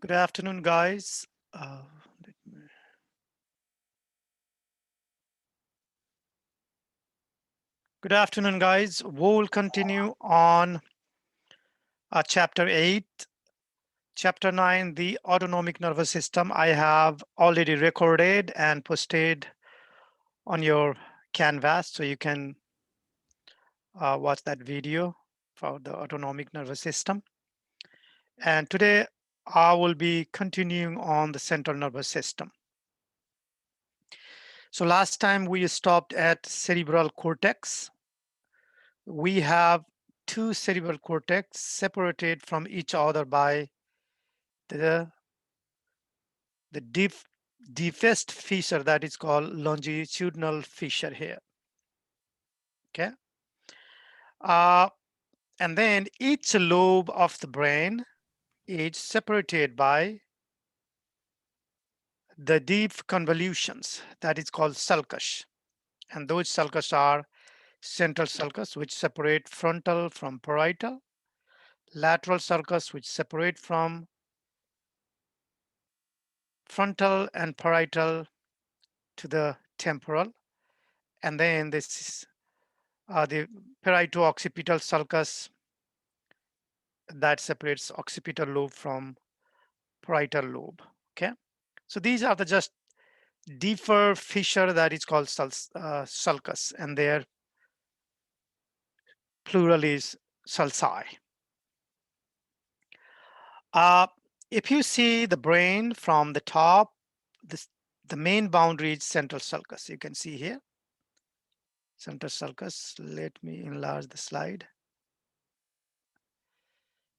Good afternoon, guys. Let me- Good afternoon, guys. We'll continue on chapter 8. Chapter 9, the autonomic nervous system, I have already recorded and posted on your canvas, so you can watch that video for the autonomic nervous system. And today, I will be continuing on the central nervous system. So last time we stopped at cerebral cortex. We have two cerebral cortex separated from each other by the, the deepest fissure that is called longitudinal fissure here. Okay. Uh, and then each lobe of the brain is separated by the deep convolutions that is called sulcus. And those sulcus are central sulcus, which separate frontal from parietal, lateral sulcus, which separate from frontal and parietal to the temporal, and then this is the parieto-occipital sulcus that separates occipital lobe from parietal lobe. Okay, so these are the just deeper fissure that is called sulcus, and their plural is sulci. Uh, if you see the brain from the top, the main boundary is central sulcus. You can see here, central sulcus. Let me enlarge the slide.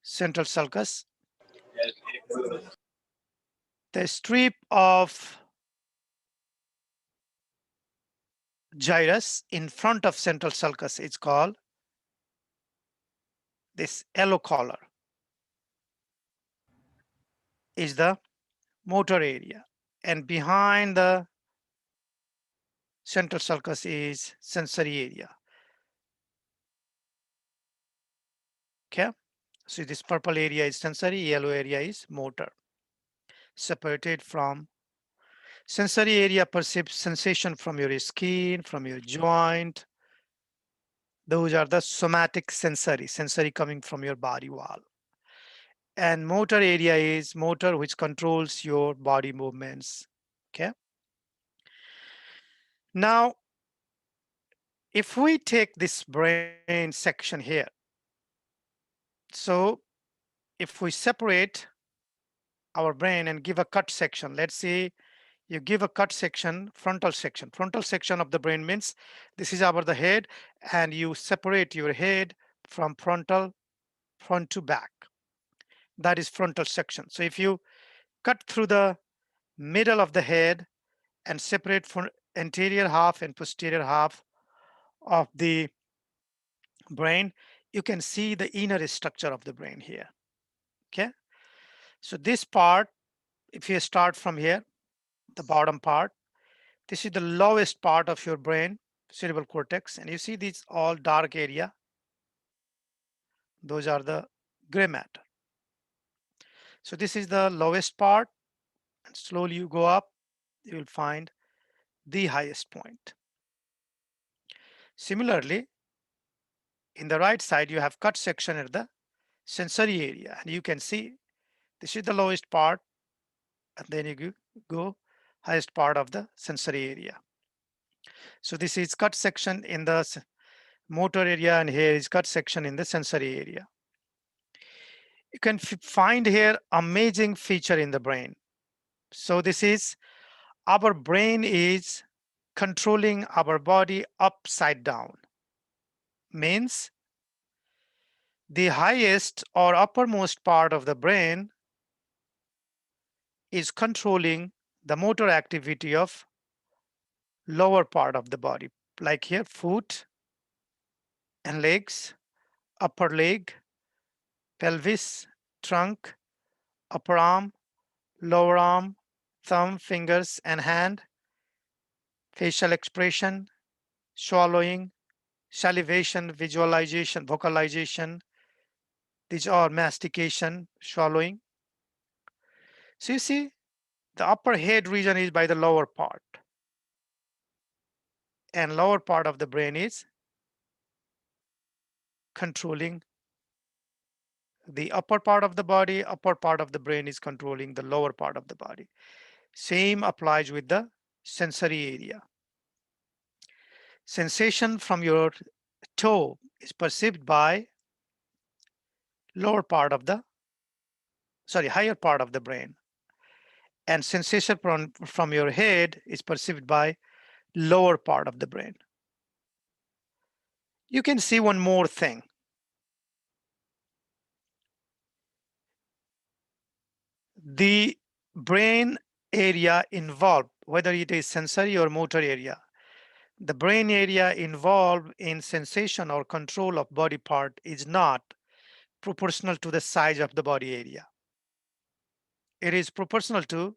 Central sulcus. The strip of gyrus in front of central sulcus is called this yellow color is the motor area, and behind the central sulcus is sensory area. Okay, so this purple area is sensory, yellow area is motor. Separated from sensory area perceives sensation from your skin, from your joint. Those are the somatic sensory coming from your body wall. And motor area is motor, which controls your body movements. Okay. Now, if we take this brain section here, so if we separate our brain and give a cut section, let's say you give a cut section, frontal section of the brain means this is the head, and you separate your head from front to back. That is frontal section. So if you cut through the middle of the head and separate from anterior half and posterior half of the brain, you can see the inner structure of the brain here. Okay, so this part, if you start from here, the bottom part, this is the lowest part of your brain, cerebral cortex, and you see these all dark area. Those are the gray matter. So this is the lowest part, and slowly you go up, you will find the highest point. Similarly, in the right side, you have cut section at the sensory area, and you can see this is the lowest part, and then you go highest part of the sensory area. So this is cut section in the motor area, and here is cut section in the sensory area. You can find here amazing feature in the brain. So this is our brain is controlling our body upside down. Means the highest or uppermost part of the brain is controlling the motor activity of lower part of the body, like here foot and legs, upper leg, pelvis, trunk, upper arm, lower arm, thumb, fingers, and hand, facial expression, swallowing, salivation, visualization, vocalization. These are mastication, swallowing. So you see, the upper head region is by the lower part, and lower part of the brain is controlling the upper part of the body, upper part of the brain is controlling the lower part of the body. Same applies with the sensory area. Sensation from your toe is perceived by lower part of the, higher part of the brain. And sensation from your head is perceived by lower part of the brain. You can see one more thing. The brain area involved, whether it is sensory or motor area, the brain area involved in sensation or control of body part is not proportional to the size of the body area. It is proportional to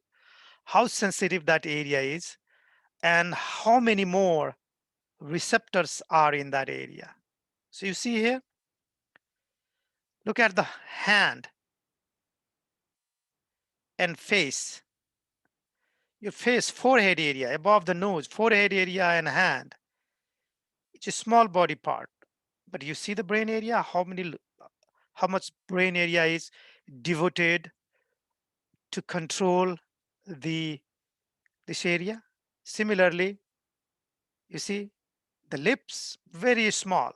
how sensitive that area is and how many more receptors are in that area. So you see here, look at the hand and face. Your face, forehead area, above the nose, forehead area and hand. It's a small body part, but you see the brain area, how much brain area is devoted to control the this area. Similarly, you see the lips, very small,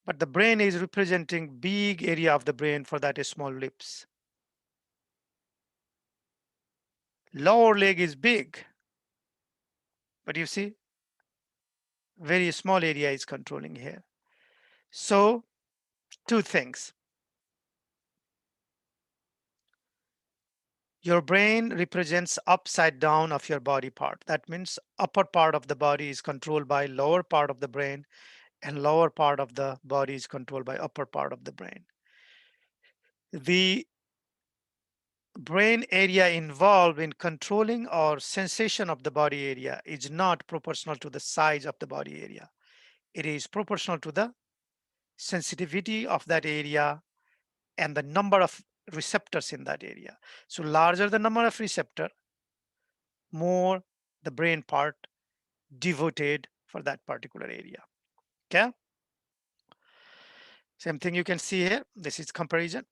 but the brain is representing big area of the brain for that small lips. Lower leg is big, but you see very small area is controlling here. So two things. Your brain represents upside down of your body part. That means upper part of the body is controlled by lower part of the brain, and lower part of the body is controlled by upper part of the brain. The brain area involved in controlling or sensation of the body area is not proportional to the size of the body area. It is proportional to the sensitivity of that area and the number of receptors in that area. So larger the number of receptor, more the brain part devoted for that particular area. Okay. Same thing you can see here. This is comparison.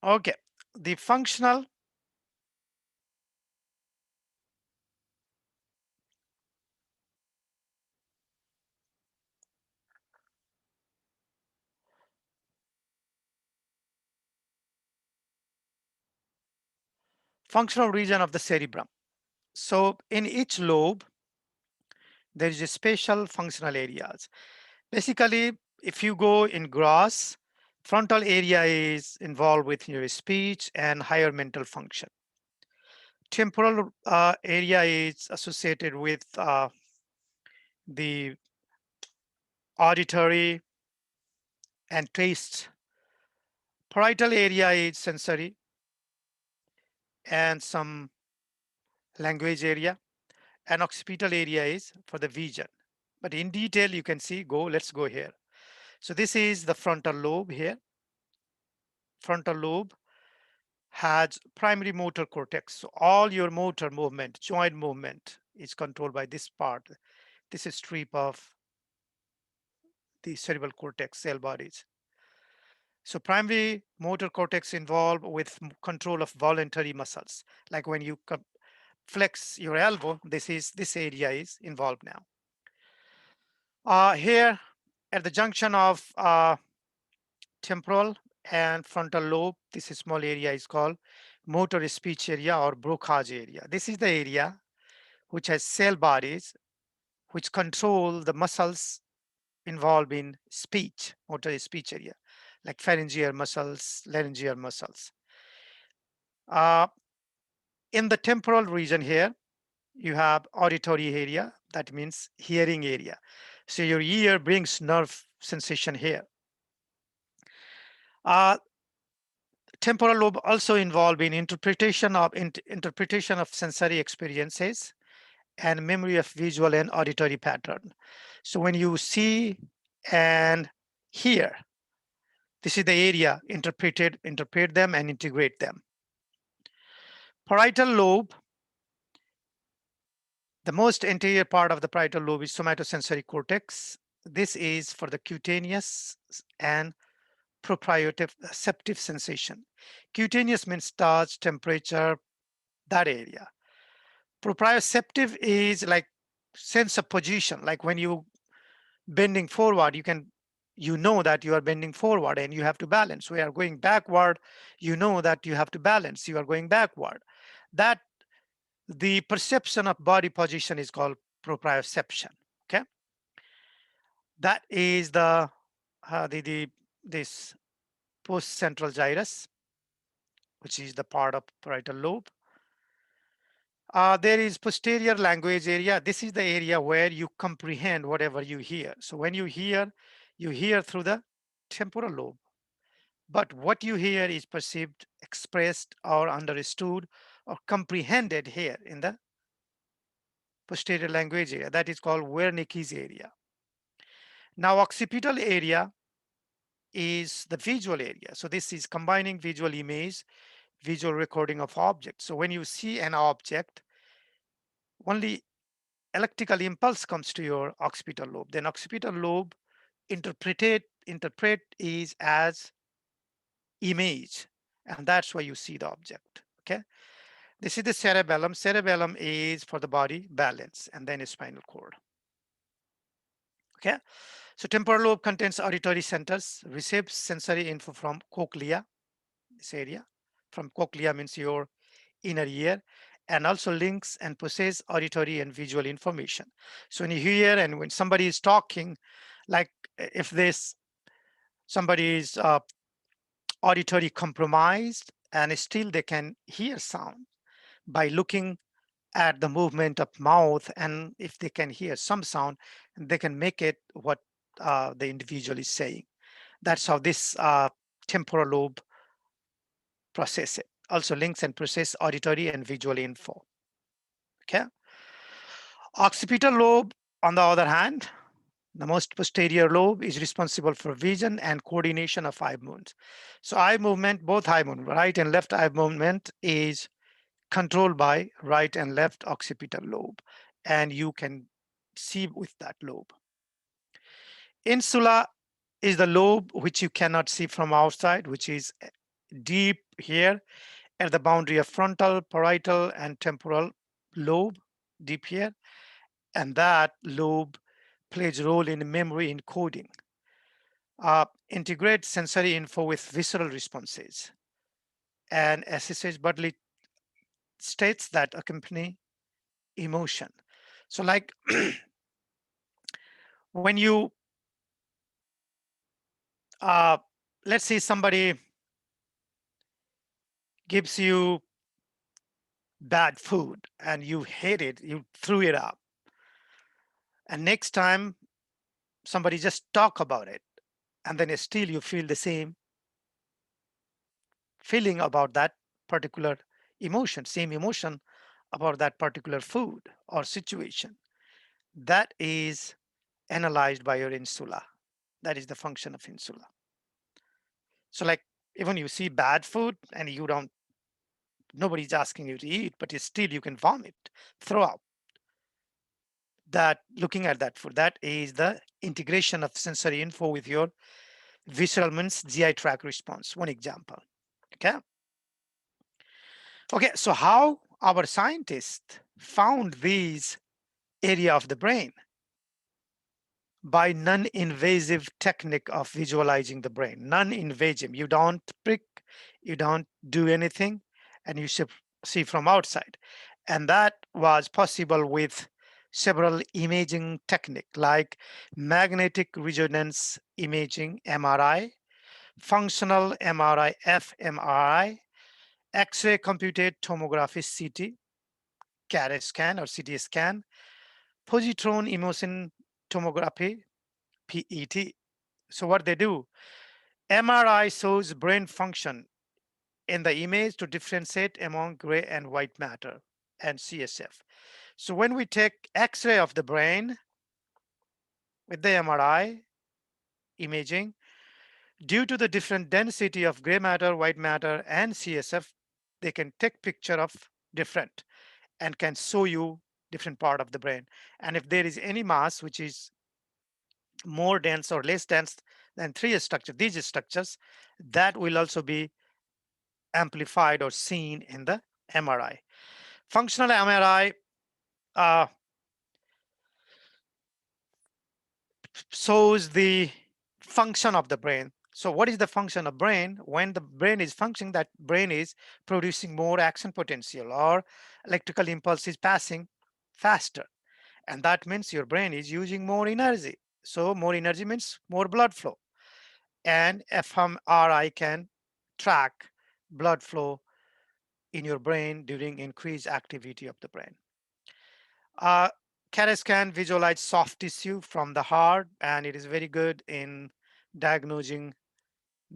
Okay. The functional functional region of the cerebrum. So in each lobe, there is a spatial functional areas. Basically, if you go in gross, frontal area is involved with your speech and higher mental function. Temporal area is associated with the auditory and taste. Parietal area is sensory and some language area, and occipital area is for the vision. But in detail, you can see, let's go here. So this is the frontal lobe here. Frontal lobe has primary motor cortex. So all your motor movement, joint movement is controlled by this part. This is strip of the cerebral cortex cell bodies. So primary motor cortex involved with control of voluntary muscles. Like when you flex your elbow, this area is involved now. Here at the junction of temporal and frontal lobe, this small area is called motor speech area or Broca's area. This is the area which has cell bodies which control the muscles involved in speech, motor speech area, like pharyngeal muscles, laryngeal muscles. In the temporal region here, you have auditory area, that means hearing area. So your ear brings nerve sensation here. Temporal lobe also involved in interpretation of sensory experiences and memory of visual and auditory pattern. So when you see and hear, This is the area, interpret them and integrate them. Parietal lobe, the most anterior part of the parietal lobe is somatosensory cortex. This is for the cutaneous and proprioceptive sensation. Cutaneous means touch, temperature, that area. Proprioceptive is like sense of position, like when you bending forward, you know that you are bending forward and you have to balance. We are going backward, you know that you have to balance, you are going backward. That the perception of body position is called proprioception. Okay, that is the this post central gyrus, which is the part of parietal lobe. There is posterior language area. This is the area where you comprehend whatever you hear. So when you hear through the temporal lobe. But what you hear is perceived, expressed, or understood, or comprehended here in the posterior language area. That is called Wernicke's area. Now, occipital area is the visual area. So this is combining visual image, visual recording of objects. So when you see an object, only electrical impulse comes to your occipital lobe. Then occipital lobe interpret is as image, and that's why you see the object. Okay. This is the cerebellum. Cerebellum is for the body balance, and then a spinal cord. Okay. So temporal lobe contains auditory centers, receives sensory info from cochlea, this area. From cochlea means your inner ear, and also links and process auditory and visual information. So when you hear and when somebody is talking, like if this somebody is auditory compromised and still they can hear sound by looking at the movement of mouth, and if they can hear some sound, they can make it what the individual is saying. That's how this temporal lobe process it. Also links and process auditory and visual info. Okay. Occipital lobe, on the other hand, the most posterior lobe, is responsible for vision and coordination of eye movements. So eye movement, both eye movement, right and left eye movement, is controlled by right and left occipital lobe, and you can see with that lobe. Insula is the lobe which you cannot see from outside, which is deep here at the boundary of frontal, parietal, and temporal lobe, deep here, and that lobe plays a role in memory encoding. Integrate sensory info with visceral responses and assesses bodily states that accompany emotion. So like when you let's say somebody gives you bad food and you hate it, you threw it up, and next time somebody just talk about it, and then still you feel the same feeling about that particular emotion, same emotion about that particular food or situation. That is analyzed by your insula. That is the function of insula. So like even you see bad food and you don't, nobody's asking you to eat, but still you can vomit, throw up. That looking at that food, that is the integration of sensory info with your visceral means GI tract response. One example. Okay. Okay. So how our scientists found these area of the brain? By non-invasive technique of visualizing the brain. Non-invasive. You don't prick, you don't do anything, and you see from outside. And that was possible with several imaging techniques like magnetic resonance imaging, MRI, functional MRI, fMRI, X-ray computed tomography, CT, CAT scan or CT scan, positron emission tomography, PET. So what they do, MRI shows brain function in the image to differentiate among gray and white matter and CSF. So when we take X-ray of the brain with the MRI imaging, Due to the different density of gray matter, white matter, and CSF, they can take picture of different and can show you different part of the brain. And if there is any mass which is more dense or less dense than these structures, that will also be amplified or seen in the MRI. Functional MRI uh, shows the function of the brain. So what is the function of brain? When the brain is functioning, that brain is producing more action potential or electrical impulse is passing faster. And that means your brain is using more energy. So more energy means more blood flow. And fMRI can track blood flow in your brain during increased activity of the brain. Uh, CAT scan visualize soft tissue from the heart, and it is very good in diagnosing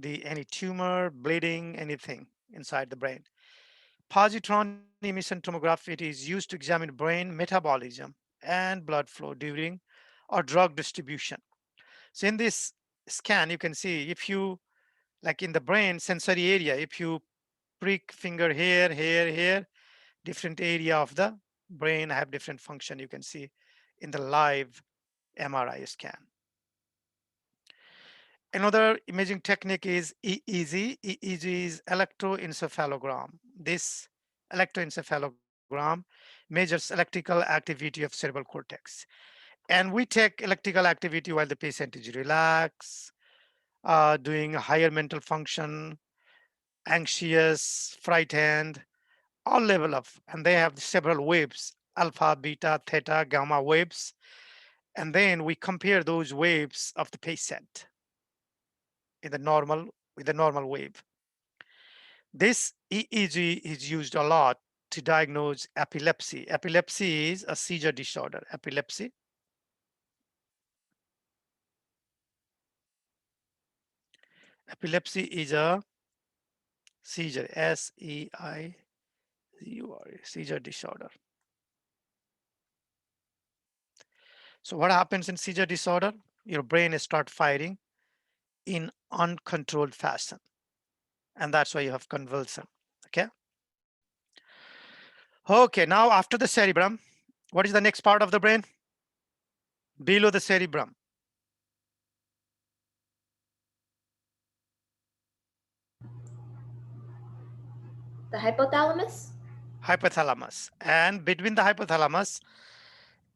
any tumor, bleeding, anything inside the brain. Positron emission tomography, it is used to examine brain metabolism and blood flow during or drug distribution. So in this scan, you can see if you, like in the brain sensory area, if you prick finger here, here, different area of the brain have different function you can see in the live MRI scan. Another imaging technique is EEG. EEG is electroencephalogram. This electroencephalogram measures electrical activity of cerebral cortex. And we take electrical activity while the patient is relaxed, doing higher mental function, anxious, frightened, all level of, and they have several waves, alpha, beta, theta, gamma waves. And then we compare those waves of the patient in the normal with the normal wave. This EEG is used a lot to diagnose epilepsy. Epilepsy is a seizure disorder. Epilepsy is a seizure, SEIZUR, seizure disorder. So what happens in seizure disorder? Your brain starts firing in uncontrolled fashion. And that's why you have convulsion, okay? Okay, now after the cerebrum, what is the next part of the brain? Below the cerebrum. The hypothalamus? Hypothalamus. And between the hypothalamus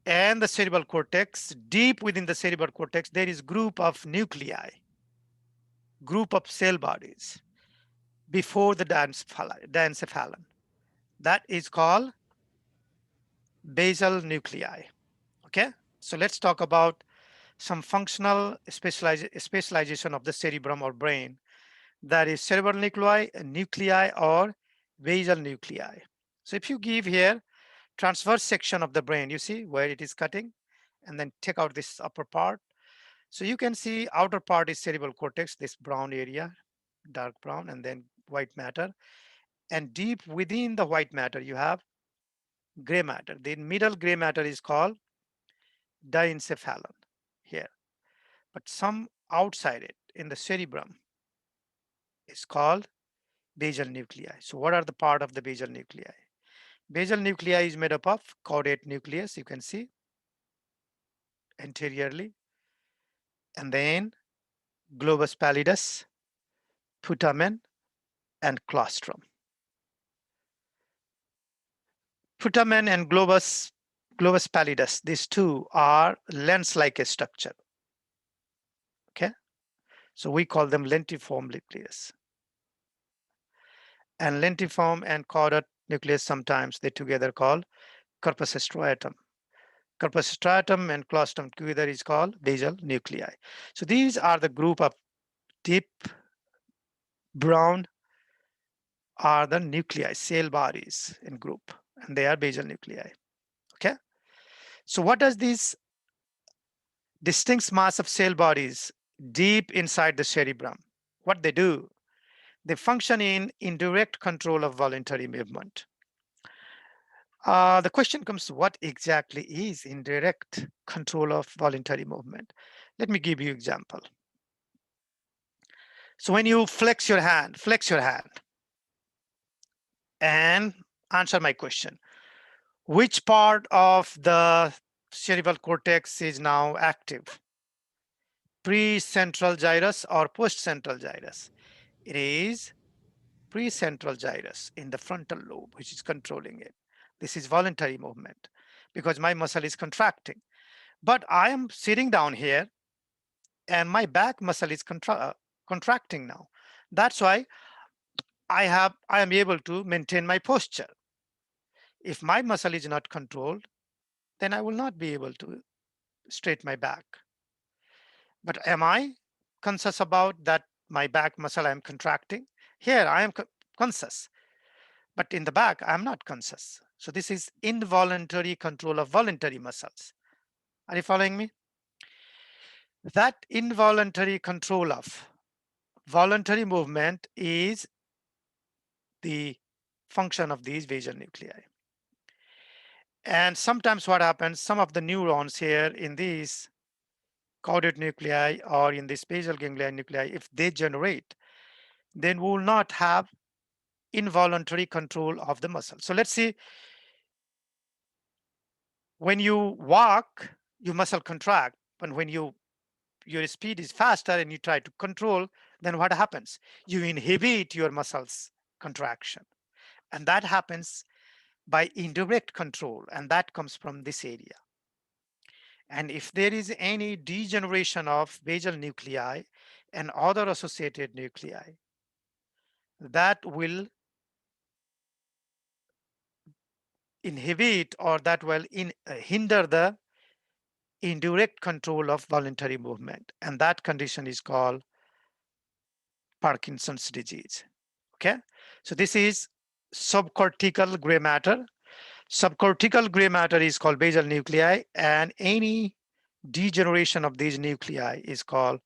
and the cerebral cortex, deep within the cerebral cortex, there is group of nuclei, group of cell bodies before the diencephalon. That is called basal nuclei. Okay, so let's talk about some functional specialization of the cerebrum or brain. That is cerebral nuclei or basal nuclei. So if you give here transverse section of the brain, you see where it is cutting, and then take out this upper part. So you can see outer part is cerebral cortex, this brown area, dark brown, and then white matter. And deep within the white matter, you have gray matter. The middle gray matter is called diencephalon here. But some outside it in the cerebrum is called basal nuclei. So what are the part of the basal nuclei? Basal nuclei is made up of caudate nucleus, you can see anteriorly, and then globus pallidus, putamen, and claustrum. Putamen and globus pallidus, these two are lens-like structure. Okay, so we call them lentiform nucleus. And lentiform and caudate nucleus sometimes they together called corpus striatum. Corpus striatum and claustrum together is called basal nuclei. So these are the group of deep brown are the nuclei, cell bodies in group, and they are basal nuclei. Okay, so what does this distinct mass of cell bodies deep inside the cerebrum, what they do? They function in indirect control of voluntary movement. The question comes, what exactly is indirect control of voluntary movement? Let me give you example. So when you flex your hand and answer my question. Which part of the cerebral cortex is now active? Pre-central gyrus or post-central gyrus? It is pre-central gyrus in the frontal lobe, which is controlling it. This is voluntary movement because my muscle is contracting. But I am sitting down here and my back muscle is contracting now. That's why I am able to maintain my posture. If my muscle is not controlled, then I will not be able to straight my back. But am I conscious about that my back muscle I am contracting? Here I am conscious, but in the back I am not conscious. So this is involuntary control of voluntary muscles. Are you following me? That involuntary control of voluntary movement is the function of these basal nuclei. And sometimes what happens, some of the neurons here in these caudate nuclei or in this basal ganglia nuclei, if they generate, then we will not have involuntary control of the muscle. So let's see, when you walk, your muscle contract, but when your speed is faster and you try to control, then what happens? You inhibit your muscles contraction. And that happens by indirect control, and that comes from this area. And if there is any degeneration of basal nuclei and other associated nuclei, that will inhibit or that will hinder the indirect control of voluntary movement. And that condition is called Parkinson's disease. Okay, so this is subcortical gray matter. Subcortical gray matter is called basal nuclei, and any degeneration of these nuclei is called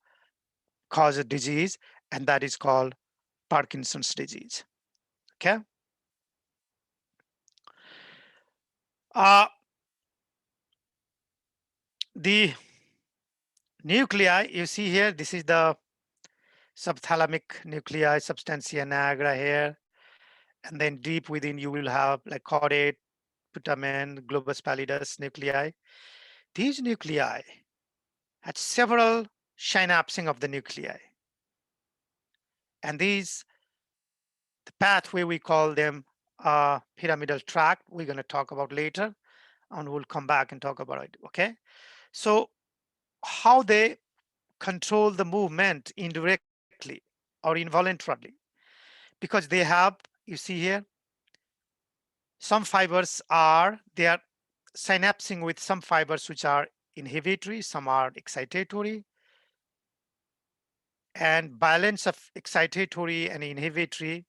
causes disease, and that is called Parkinson's disease. Okay. The nuclei you see here, this is the subthalamic nuclei, substantia niagara here, and then deep within you will have like caudate, putamen, globus pallidus nuclei. These nuclei had several synapsing of the nuclei, and these, the pathway we call them pyramidal tract. We're going to talk about later, and we'll come back and talk about it. Okay, so how they control the movement indirectly or involuntarily, because they have, you see here, some fibers are, they are synapsing with some fibers which are inhibitory, some are excitatory, and balance of excitatory and inhibitory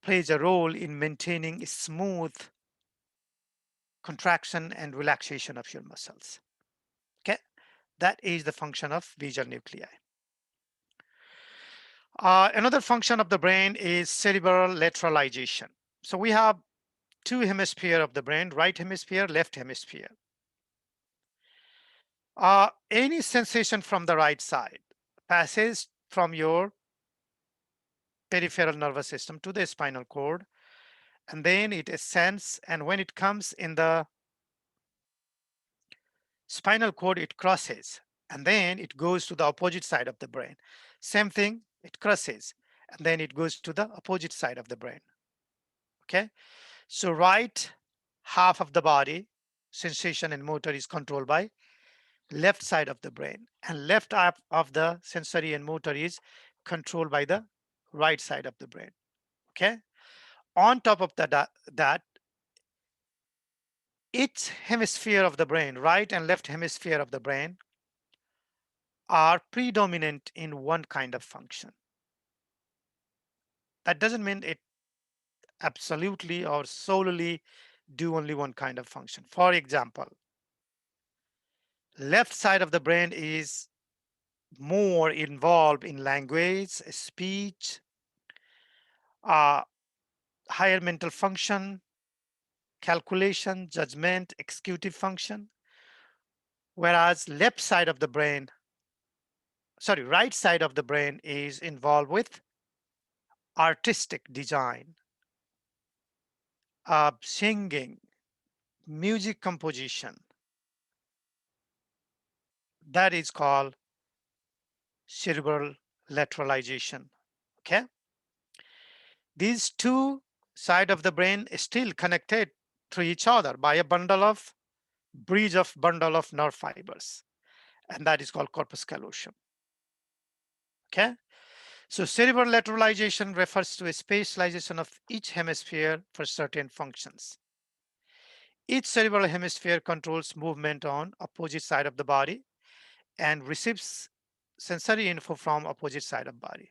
plays a role in maintaining smooth contraction and relaxation of your muscles. Okay, that is the function of basal nuclei. Another function of the brain is cerebral lateralization. So we have two hemispheres of the brain, right hemisphere, left hemisphere. Any sensation from the right side passes from your peripheral nervous system to the spinal cord, and then it ascends, and when it comes in the spinal cord, it crosses, and then it goes to the opposite side of the brain. Same thing, it crosses, and then it goes to the opposite side of the brain. Okay, so right half of the body, sensation and motor, is controlled by left side of the brain, and left half of the sensory and motor is controlled by the right side of the brain. Okay, on top of that each hemisphere of the brain, right and left hemisphere of the brain, are predominant in one kind of function. That doesn't mean it absolutely or solely do only one kind of function. For example, left side of the brain is more involved in language, speech, uh, higher mental function, calculation, judgment, executive function, whereas left side of the brain right side of the brain is involved with artistic design, singing, music composition. That is called cerebral lateralization. Okay. These two sides of the brain is still connected to each other by a bundle of nerve fibers, and that is called corpus callosum. Okay. So cerebral lateralization refers to a specialization of each hemisphere for certain functions. Each cerebral hemisphere controls movement on opposite side of the body and receives sensory info from opposite side of body.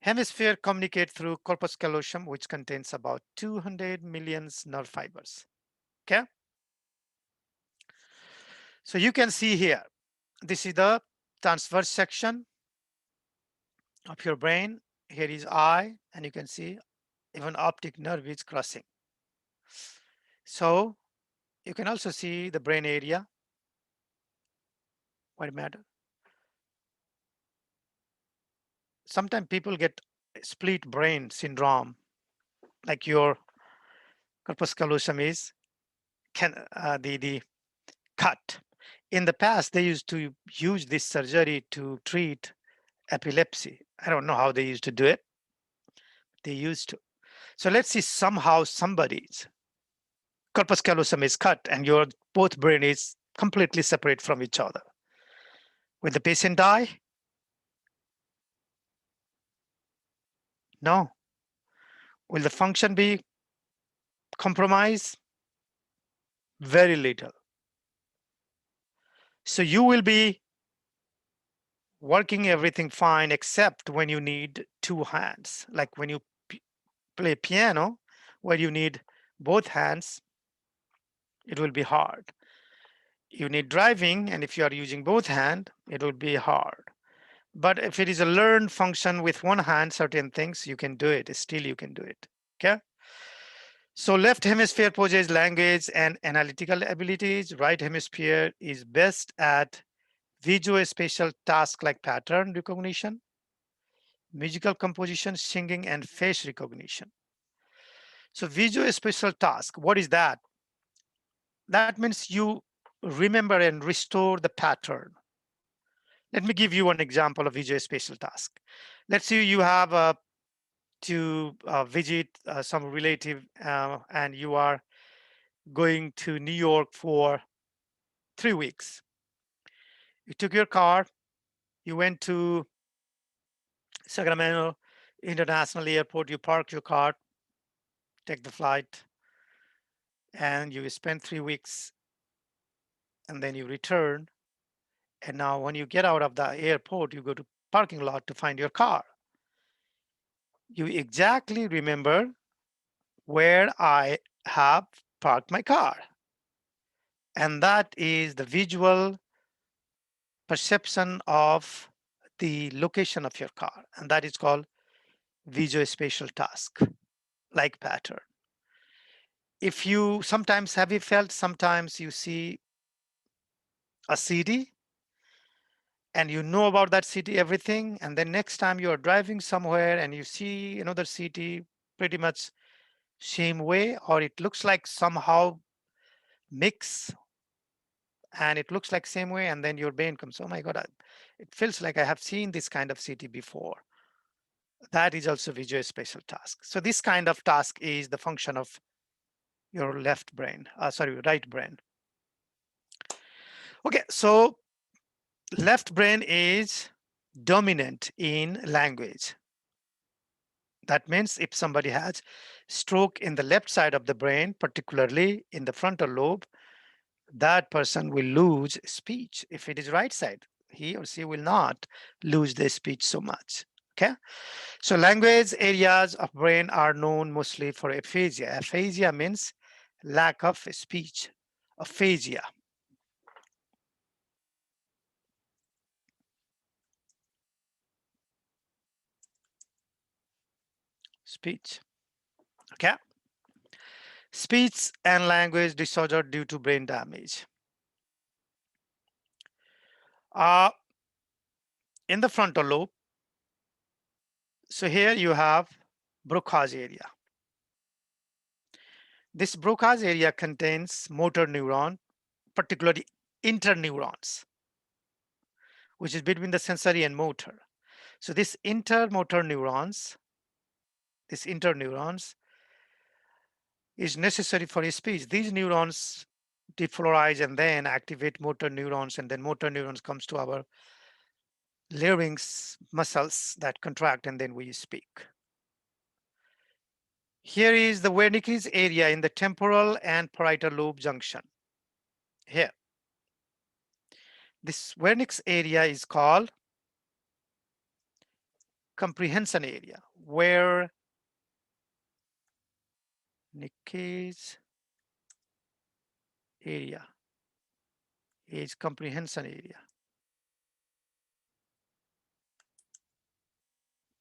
Hemisphere communicate through corpus callosum, which contains about 200 million nerve fibers. Okay. So you can see here, this is the transverse section of your brain. Here is eye, and you can see even optic nerve is crossing. So you can also see the brain area. What matter? Sometimes people get split brain syndrome, like your corpus callosum is the cut. In the past, they used to use this surgery to treat epilepsy. I don't know how they used to do it. They used to. So let's see, somehow somebody's corpus callosum is cut and your both brain is completely separate from each other. Will the patient die? No. Will the function be compromised? Very little. So you will be working everything fine except when you need two hands, like when you play piano, where you need both hands, it will be hard. You need driving, and if you are using both hands, it will be hard. But if it is a learned function with one hand, certain things you can do it, still you can do it. Okay. So left hemisphere possesses language and analytical abilities. Right hemisphere is best at visuospatial tasks like pattern recognition, musical composition, singing, and face recognition. So visuospatial task, what is that? That means you remember and restore the pattern. Let me give you one example of visuospatial task. Let's say you have to visit some relative and you are going to New York for 3 weeks. You took your car, you went to Sacramento International Airport, you parked your car, take the flight, and you spend 3 weeks, and then you return. And now when you get out of the airport, you go to parking lot to find your car. You exactly remember where I have parked my car. And that is the visual perception of the location of your car. And that is called visuospatial task, like pattern. If you sometimes have you felt sometimes you see a city and you know about that city everything, and then next time you are driving somewhere and you see another city pretty much same way, or it looks like somehow mix and it looks like same way, and then your brain comes, oh my god, it feels like I have seen this kind of city before. That is also visuospatial task. So this kind of task is the function of your right brain. Okay, so left brain is dominant in language. That means if somebody has stroke in the left side of the brain, particularly in the frontal lobe, that person will lose speech. If it is right side, he or she will not lose their speech so much. Okay. So language areas of brain are known mostly for aphasia. Aphasia means lack of speech. Aphasia. Speech. Okay. Speech and language disorder due to brain damage. Uh, in the frontal lobe, so here you have Broca's area. This Broca's area contains motor neuron, particularly interneurons, which is between the sensory and motor. So this intermotor neurons, this interneurons is necessary for speech. These neurons defluorize and then activate motor neurons, and then motor neurons comes to our larynx muscles that contract, and then we speak. Here is the Wernicke's area in the temporal and parietal lobe junction. Here, this Wernicke's area is called comprehension area, where Wernicke's area is comprehension area.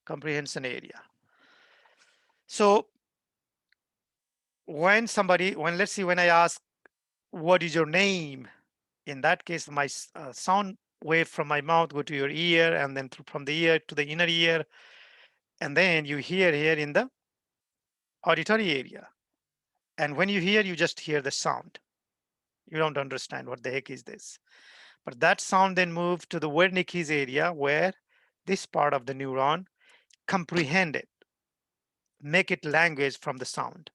Comprehension area. So when let's see, when I ask, what is your name? In that case, my sound wave from my mouth go to your ear, and then from the ear to the inner ear, and then you hear here in the auditory area. And when you hear, you just hear the sound. You don't understand what the heck is this. But that sound then moved to the Wernicke's area, where this part of the neuron comprehend it, make it language from the sound.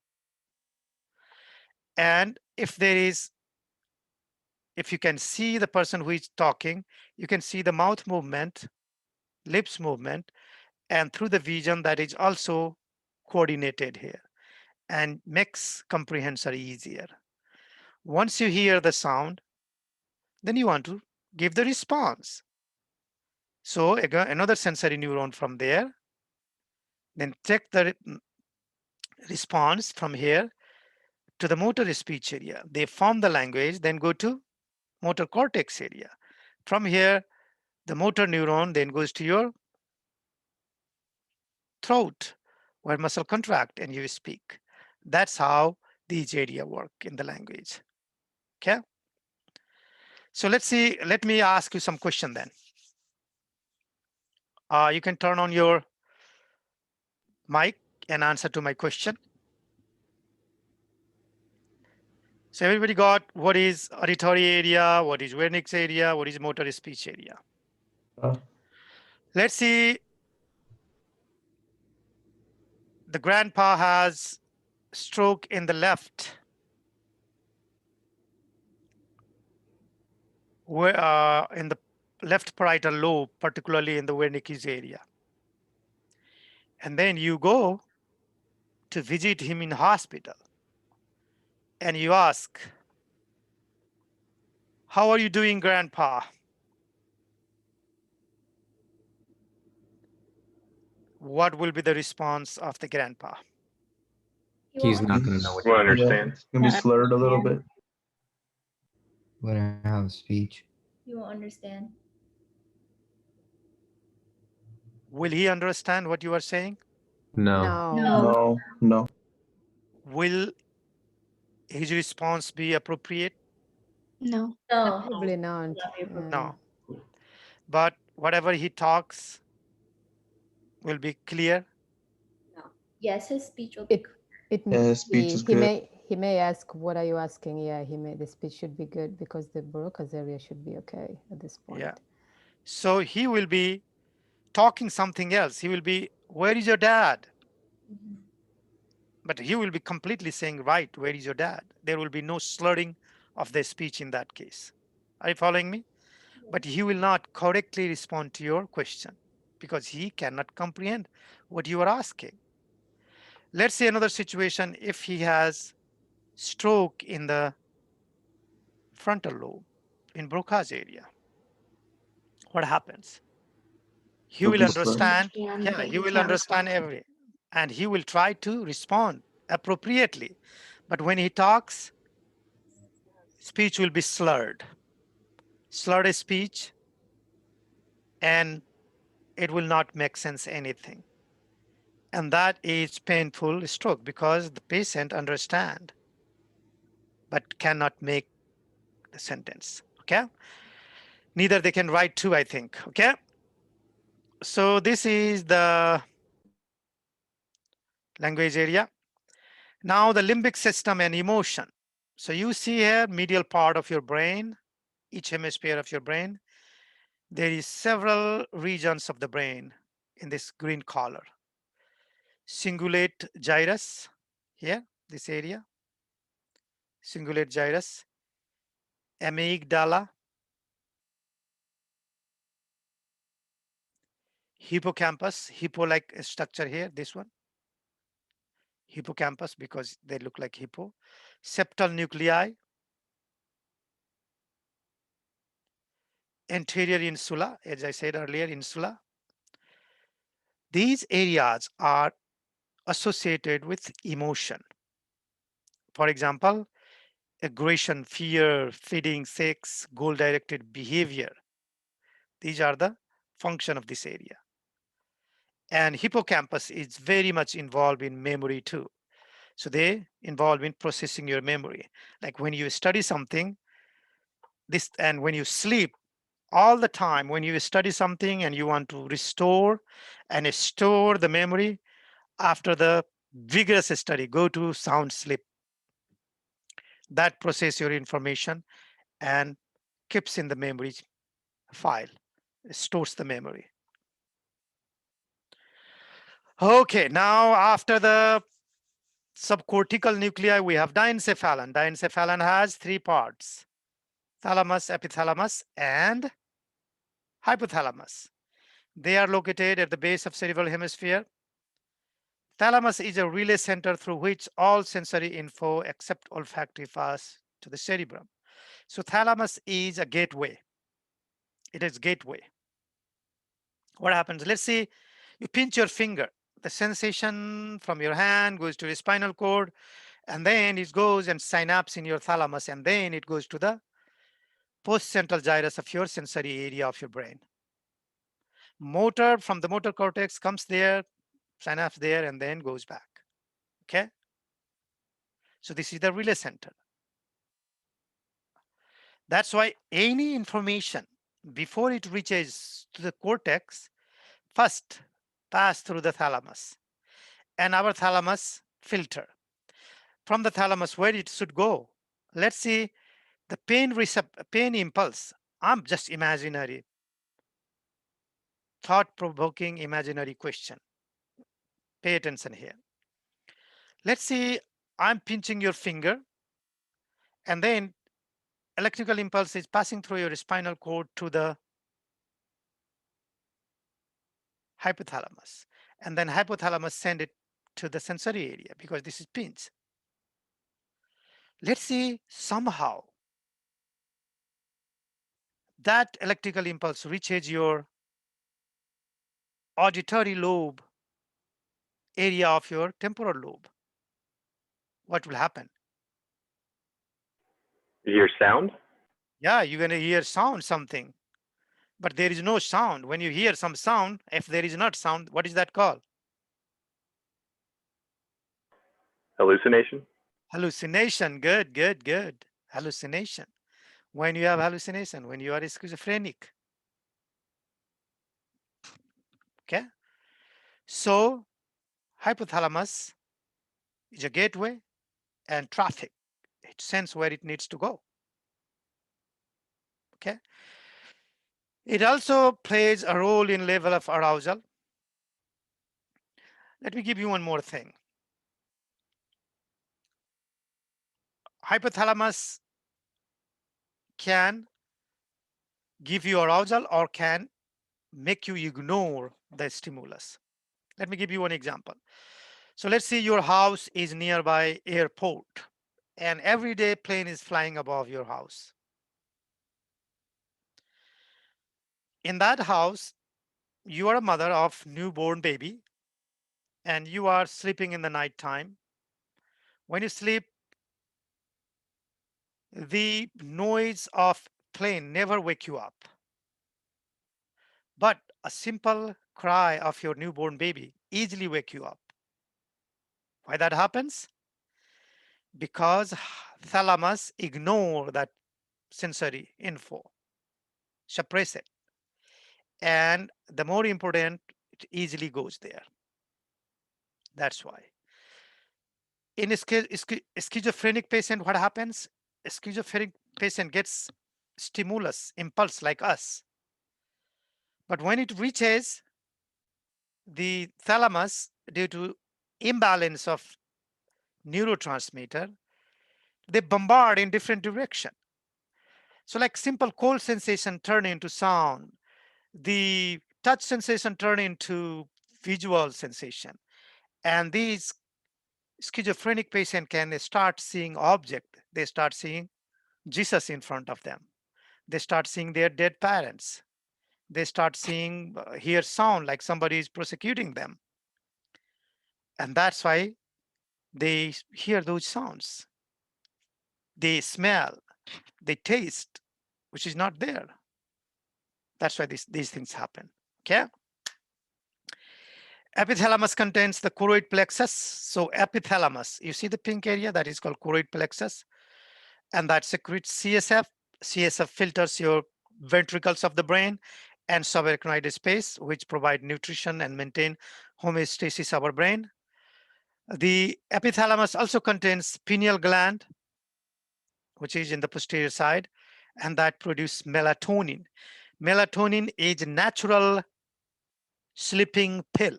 And if you can see the person who is talking, you can see the mouth movement, lips movement, and through the vision that is also coordinated here and makes comprehension easier. Once you hear the sound, then you want to give the response. So again, another sensory neuron from there, then take the response from here to the motor speech area. They form the language, then go to motor cortex area. From here, the motor neuron then goes to your throat, where muscle contract and you speak. That's how these area work in the language. Okay. So let's see, let me ask you some question then. You can turn on your mic and answer to my question. So everybody got what is auditory area, what is Wernicke's area, what is motor speech area. Let's see. The grandpa has stroke in the left, where in the left parietal lobe, particularly in the Wernicke's area. And then you go to visit him in hospital and you ask, how are you doing, grandpa? What will be the response of the grandpa? He's not going to know what Will you're understand. It's gonna be slurred a little bit. wouldn't have speech. You won't understand. Will he understand what you are saying? No. No, no. Will his response be appropriate? No. No. Probably not. No. But whatever he talks will be clear. Yes, his speech will be. It Yeah, his speech is he good. may ask, what are you asking? Yeah, the speech should be good because the Broca's area should be okay at this point. Yeah. So he will be talking something else. He will be, where is your dad? Mhm. But he will be completely saying, right, where is your dad? There will be no slurring of the speech in that case. Are you following me? But he will not correctly respond to your question because he cannot comprehend what you are asking. Let's say another situation, if he has stroke in the frontal lobe, in Broca's area, what happens? He It'll will be slurred. understand, yeah, he will understand every, and he will try to respond appropriately. But when he talks, speech will be slurred speech, and it will not make sense anything. And that is painful stroke because the patient understand but cannot make the sentence. Okay. Neither they can write too, I think. Okay. So this is the language area. Now the limbic system and emotion. So you see here medial part of your brain, each hemisphere of your brain. There is several regions of the brain in this green color. Cingulate gyrus here, this area. Cingulate gyrus, amygdala, hippocampus, hippo-like structure here, this one. Hippocampus because they look like hippo. Septal nuclei, anterior insula, as I said earlier, insula. These areas are associated with emotion. For example, aggression, fear, feeding, sex, goal-directed behavior. These are the function of this area. And hippocampus is very much involved in memory too. So they involve in processing your memory. Like when you study something, this and when you sleep, all the time when you study something and you want to restore and store the memory after the vigorous study, go to sound sleep. That process your information and keeps in the memory file, stores the memory. Okay, now after the subcortical nuclei, we have diencephalon. Diencephalon has three parts: thalamus, epithalamus, and hypothalamus. They are located at the base of cerebral hemisphere. Thalamus is a relay center through which all sensory info except olfactory pass to the cerebrum. So thalamus is a gateway. It is gateway. What happens? Let's say you pinch your finger. The sensation from your hand goes to the spinal cord, and then it goes and synapse in your thalamus, and then it goes to the postcentral gyrus of your sensory area of your brain. Motor from the motor cortex comes there, synapse there, and then goes back. Okay. So this is the relay center. That's why any information before it reaches to the cortex first pass through the thalamus, and our thalamus filter. From the thalamus, where it should go? Let's see the pain impulse. I'm just imaginary, thought-provoking imaginary question. Pay attention here. Let's see I'm pinching your finger, and then electrical impulse is passing through your spinal cord to the hypothalamus, and then hypothalamus send it to the sensory area because this is pinch. Let's see somehow that electrical impulse reaches your auditory lobe area of your temporal lobe. What will happen? You hear sound? Yeah, you're going to hear sound something, but there is no sound. When you hear some sound, if there is not sound, what is that called? Hallucination? Hallucination. Good, good, good. Hallucination. When you have hallucination, when you are schizophrenic. Okay. So hypothalamus is a gateway and traffic. It sends where it needs to go. Okay. It also plays a role in level of arousal. Let me give you one more thing. Hypothalamus can give you arousal or can make you ignore the stimulus. Let me give you one example. So let's say your house is nearby airport and every day plane is flying above your house. In that house, you are a mother of newborn baby and you are sleeping in the night time. When you sleep, the noise of plane never wake you up. But a simple cry of your newborn baby easily wake you up. Why that happens? Because thalamus ignore that sensory info, suppress it. and the more important, it easily goes there. That's why. In a schizophrenic patient, what happens? A schizophrenic patient gets stimulus, impulse like us. But when it reaches the thalamus, due to imbalance of neurotransmitter, they bombard in different direction. So like simple cold sensation turn into sound, the touch sensation turn into visual sensation, and these schizophrenic patient can start seeing object. They start seeing Jesus in front of them. They start seeing their dead parents. They start seeing, hear sound like somebody is prosecuting them. And that's why they hear those sounds. They smell, they taste, which is not there. That's why these things happen. Okay. Epithalamus contains the choroid plexus. So epithalamus, you see the pink area, that is called choroid plexus, and that secretes CSF. CSF filters your ventricles of the brain and subarachnoid space, which provide nutrition and maintain homeostasis of our brain. The epithalamus also contains pineal gland, which is in the posterior side, and that produces melatonin. Melatonin is a natural sleeping pill.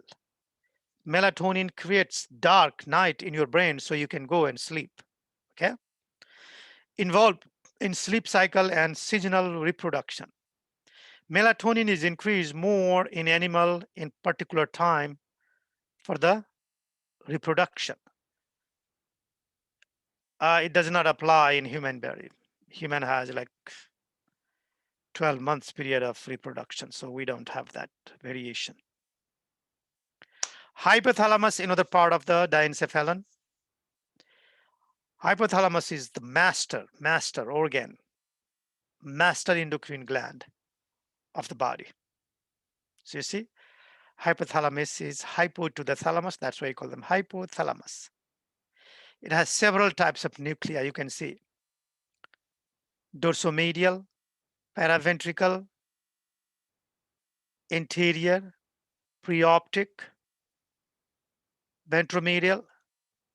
Melatonin creates dark night in your brain so you can go and sleep. Okay. Involved in sleep cycle and seasonal reproduction. Melatonin is increased more in animal in particular time for the reproduction. It does not apply in human body. Human has like 12 months period of reproduction, so we don't have that variation. Hypothalamus, another part of the diencephalon. Hypothalamus is the master organ, master endocrine gland of the body. So you see, hypothalamus is hypo to the thalamus. That's why you call them hypothalamus. It has several types of nuclei. You can see dorsomedial, paraventricle, anterior, preoptic, ventromedial,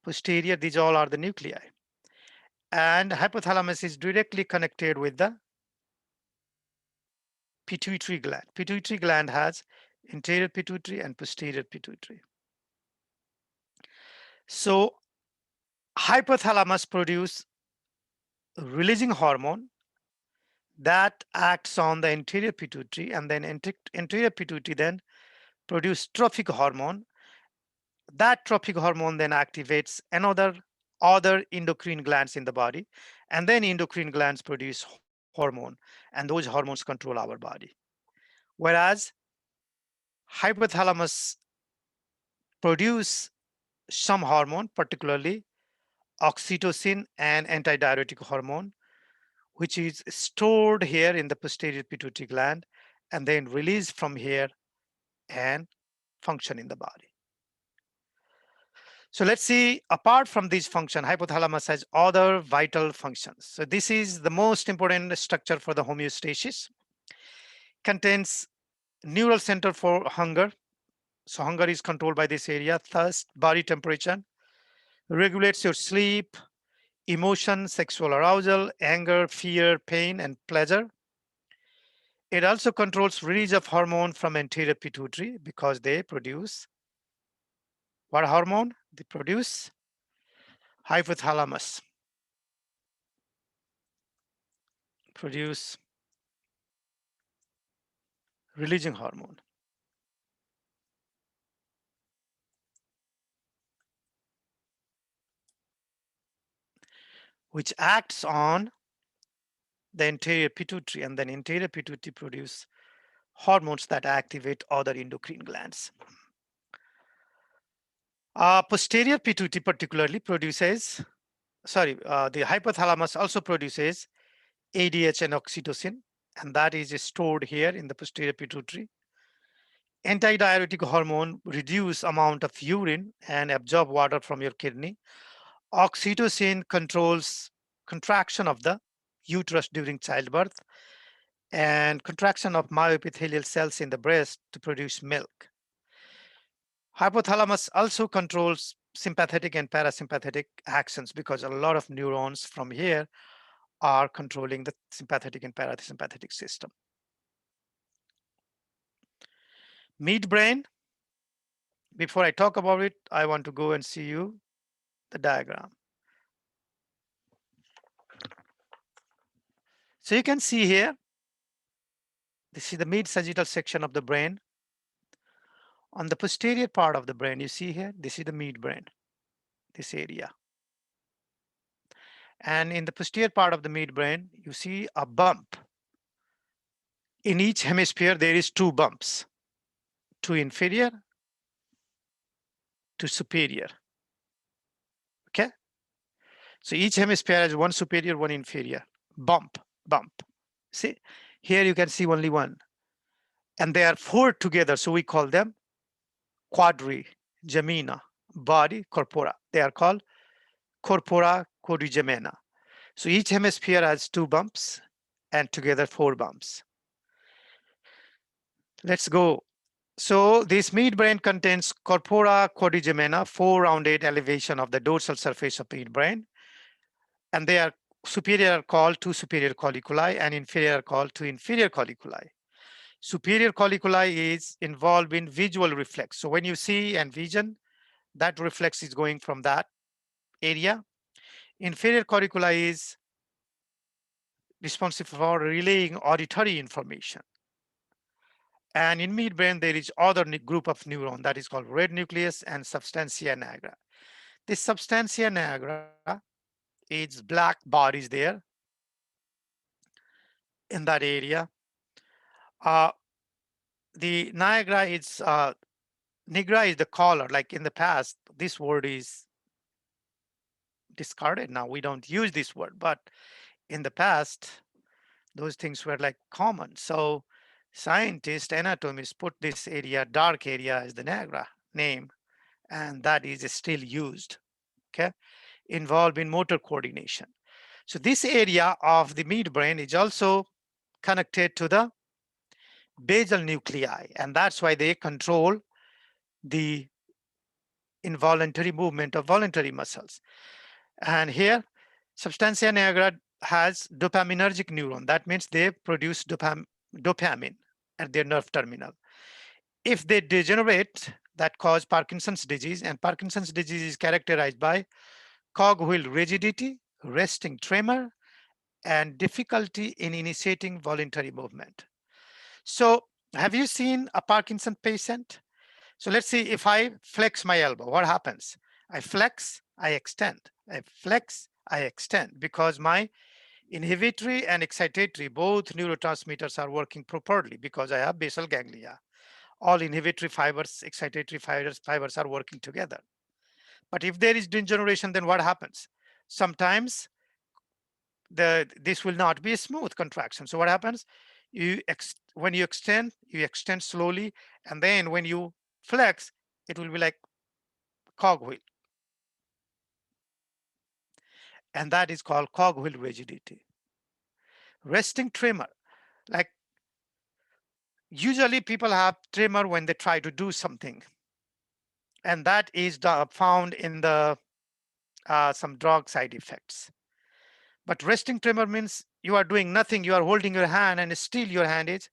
posterior. These all are the nuclei. And hypothalamus is directly connected with the pituitary gland. Pituitary gland has anterior pituitary and posterior pituitary. So hypothalamus produce releasing hormone that acts on the anterior pituitary, and then anterior pituitary then produce trophic hormone. That trophic hormone then activates other endocrine glands in the body, and then endocrine glands produce hormone, and those hormones control our body. Whereas hypothalamus produce some hormone, particularly oxytocin and antidiuretic hormone, which is stored here in the posterior pituitary gland and then released from here and function in the body. So let's see, apart from this function, hypothalamus has other vital functions. So this is the most important structure for the homeostasis. Contains neural center for hunger. So hunger is controlled by this area. Thirst, body temperature, regulates your sleep, emotion, sexual arousal, anger, fear, pain, and pleasure. It also controls release of hormone from anterior pituitary because they produce what hormone? They produce hypothalamus. Produce releasing hormone. Which acts on the anterior pituitary, and then anterior pituitary produce hormones that activate other endocrine glands. Posterior pituitary particularly produces, the hypothalamus also produces ADH and oxytocin, and that is stored here in the posterior pituitary. Antidiuretic hormone reduce amount of urine and absorb water from your kidney. Oxytocin controls contraction of the uterus during childbirth. and contraction of myoepithelial cells in the breast to produce milk. Hypothalamus also controls sympathetic and parasympathetic actions because a lot of neurons from here are controlling the sympathetic and parasympathetic system. Midbrain, before I talk about it, I want to go and see you the diagram. So you can see here, this is the mid-sagittal section of the brain. On the posterior part of the brain, you see here, this is the midbrain, this area. And in the posterior part of the midbrain, you see a bump. In each hemisphere, there is two bumps, two inferior, two superior. Okay? So each hemisphere has one superior, one inferior. Bump. See, here you can see only one. And they are four together, so we call them quadrigemina, body, corpora. They are called corpora quadrigemina. So each hemisphere has two bumps and together four bumps. Let's go. So this midbrain contains corpora quadrigemina, four rounded elevation of the dorsal surface of midbrain. And they are superior are called two superior colliculi and inferior are called two inferior colliculi. Superior colliculi is involved in visual reflex. So when you see and vision, that reflex is going from that area. Inferior colliculi is responsible for relaying auditory information. And in midbrain, there is other group of neuron that is called red nucleus and substantia niagara. This substantia niagara is black bodies there in that area. The Niagara is nigra is the color. Like in the past, this word is discarded now. We don't use this word, but in the past, those things were like common. So scientists, anatomists put this area, dark area, as the Niagara name, and that is still used. Okay, involved in motor coordination. So this area of the midbrain is also connected to the basal nuclei, and that's why they control the involuntary movement of voluntary muscles. And here, substantia niagara has dopaminergic neuron. That means they produce dopamine at their nerve terminal. If they degenerate, that cause Parkinson's disease, and Parkinson's disease is characterized by cogwheel rigidity, resting tremor, and difficulty in initiating voluntary movement. So have you seen a Parkinson patient? So let's see, if I flex my elbow, what happens? I flex, I extend. I flex, I extend, because my inhibitory and excitatory, both neurotransmitters are working properly because I have basal ganglia. All inhibitory fibers, excitatory fibers are working together. But if there is degeneration, then what happens? Sometimes this will not be a smooth contraction. So what happens? When you extend slowly, and then when you flex, it will be like cogwheel. And that is called cogwheel rigidity. Resting tremor, like usually people have tremor when they try to do something. And that is found in the some drug side effects. But resting tremor means you are doing nothing, you are holding your hand and still your hand is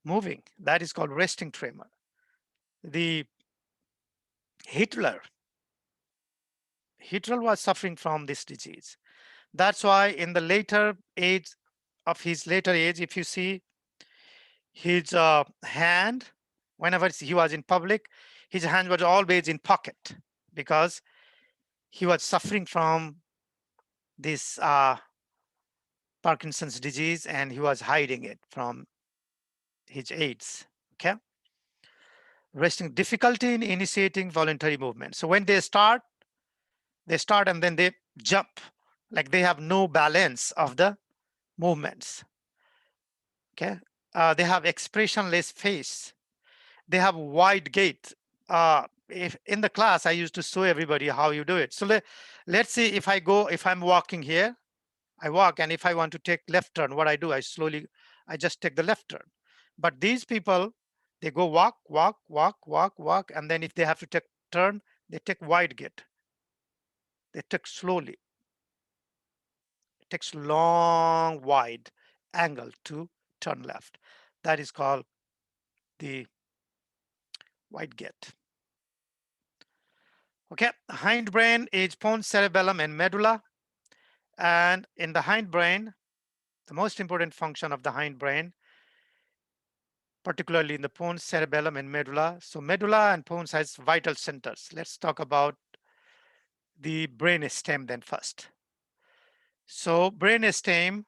moving. That is called resting tremor. The Hitler was suffering from this disease. That's why in the later age, if you see his hand, whenever he was in public, his hand was always in pocket because he was suffering from this Parkinson's disease and he was hiding it from his aides. Okay. Resting difficulty in initiating voluntary movement. So when they start and then they jump, like they have no balance of the movements. Okay. They have expressionless face. They have wide gait. If in the class, I used to show everybody how you do it. So let's see if I'm walking here, I walk, and if I want to take left turn, what I do, I just take the left turn. But these people, they go walk, walk, walk, walk, walk, and then if they have to take turn, they take wide gait. They take slowly. It takes long, wide angle to turn left. That is called the wide gait. Okay, hindbrain is pons, cerebellum, and medulla. And in the hindbrain, the most important function of the hindbrain, particularly in the pons, cerebellum, and medulla. So medulla and pons has vital centers. Let's talk about the brain stem then first. So brain stem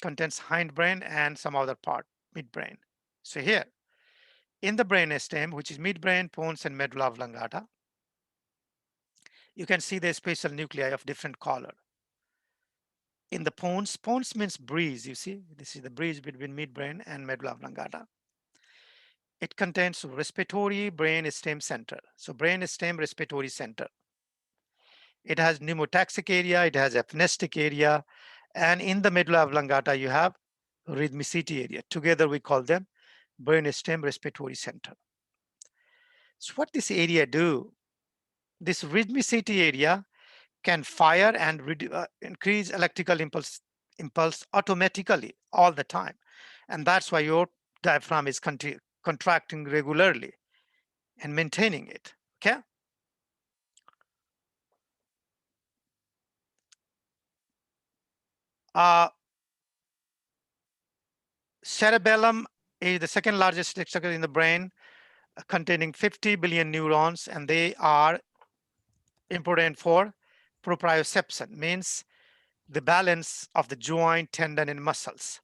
contains hindbrain and some other part, midbrain. So here, in the brain stem, which is midbrain, pons, and medulla oblongata, you can see the spatial nuclei of different color. In the pons, pons means breeze, you see, this is the breeze between midbrain and medulla oblongata. It contains respiratory brain stem center. So brain stem respiratory center. It has pneumotaxic area, it has apnestic area, and in the medulla oblongata, you have rhythmicity area. Together we call them brain stem respiratory center. So what this area do? This rhythmicity area can fire and increase electrical impulse automatically all the time. And that's why your diaphragm is contracting regularly and maintaining it, okay? Cerebellum is the second largest structure in the brain, containing 50 billion neurons, and they are important for proprioception, means the balance of the joint, tendon, and muscles.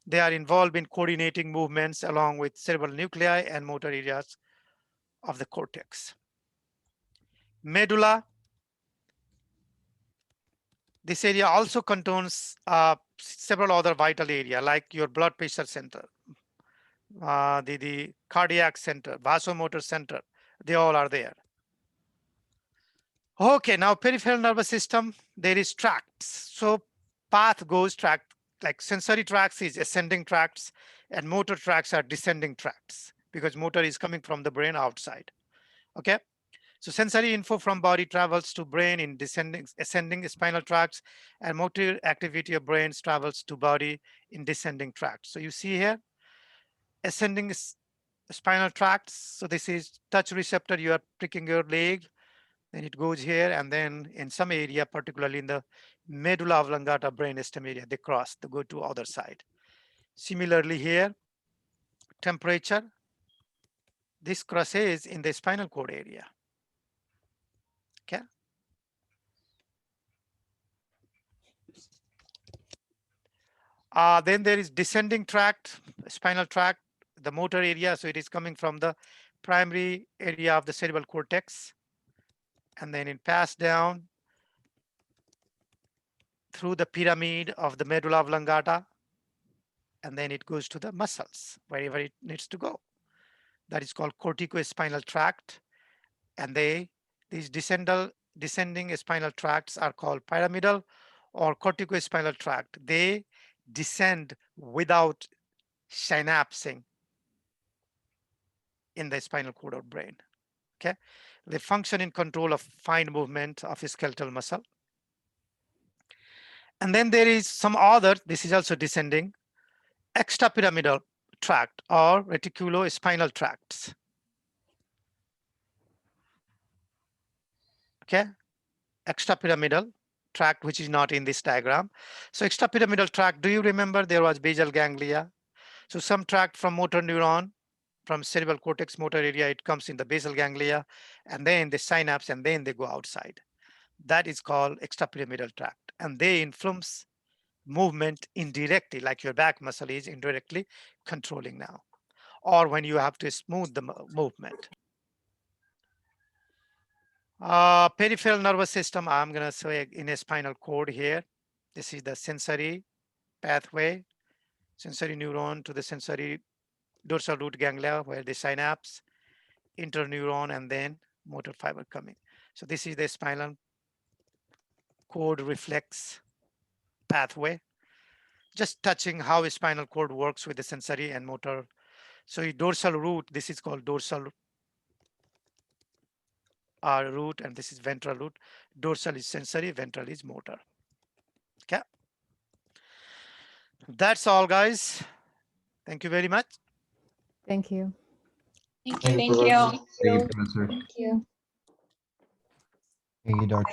They are involved in coordinating movements along with cerebral nuclei and motor areas of the cortex. Medulla, this area also contains several other vital areas like your blood pressure center, the cardiac center, vasomotor center, they all are there. Okay, now peripheral nervous system, there is tracts. So path goes tract, like sensory tracts is ascending tracts and motor tracts are descending tracts because motor is coming from the brain outside. Okay, so sensory info from body travels to brain in ascending spinal tracts, and motor activity of brains travels to body in descending tracts. So you see here, ascending spinal tracts. So this is touch receptor, you are pricking your leg, then it goes here, and then in some area, particularly in the medulla oblongata brain stem area, they cross, they go to other side. Similarly here, temperature, this crosses in the spinal cord area. Okay. Then there is descending tract, spinal tract, the motor area. So it is coming from the primary area of the cerebral cortex, and then it passed down through the pyramid of the medulla oblongata, and then it goes to the muscles wherever it needs to go. That is called corticospinal tract, and these descending spinal tracts are called pyramidal or corticospinal tract. They descend without synapsing in the spinal cord or brain. Okay, they function in control of fine movement of skeletal muscle. And then there is some other, this is also descending, extrapyramidal tract or reticulospinal tracts. Okay, extrapyramidal tract, which is not in this diagram. So extrapyramidal tract, do you remember there was basal ganglia? So some tract from motor neuron, from cerebral cortex motor area, it comes in the basal ganglia, and then the synapse, and then they go outside. That is called extrapyramidal tract, and they influence movement indirectly, like your back muscle is indirectly controlling now, or when you have to smooth the movement. Peripheral nervous system, I'm going to say in a spinal cord here. This is the sensory pathway, sensory neuron to the sensory dorsal root ganglia, where the synapse, interneuron, and then motor fiber coming. So this is the spinal cord reflex pathway, just touching how a spinal cord works with the sensory and motor. So your dorsal root, this is called dorsal root, and this is ventral root. Dorsal is sensory, ventral is motor. Okay. That's all, guys. Thank you very much. Thank you. Thank Thank you. you, Thank you, Professor. Thank you. Thank you, Doc.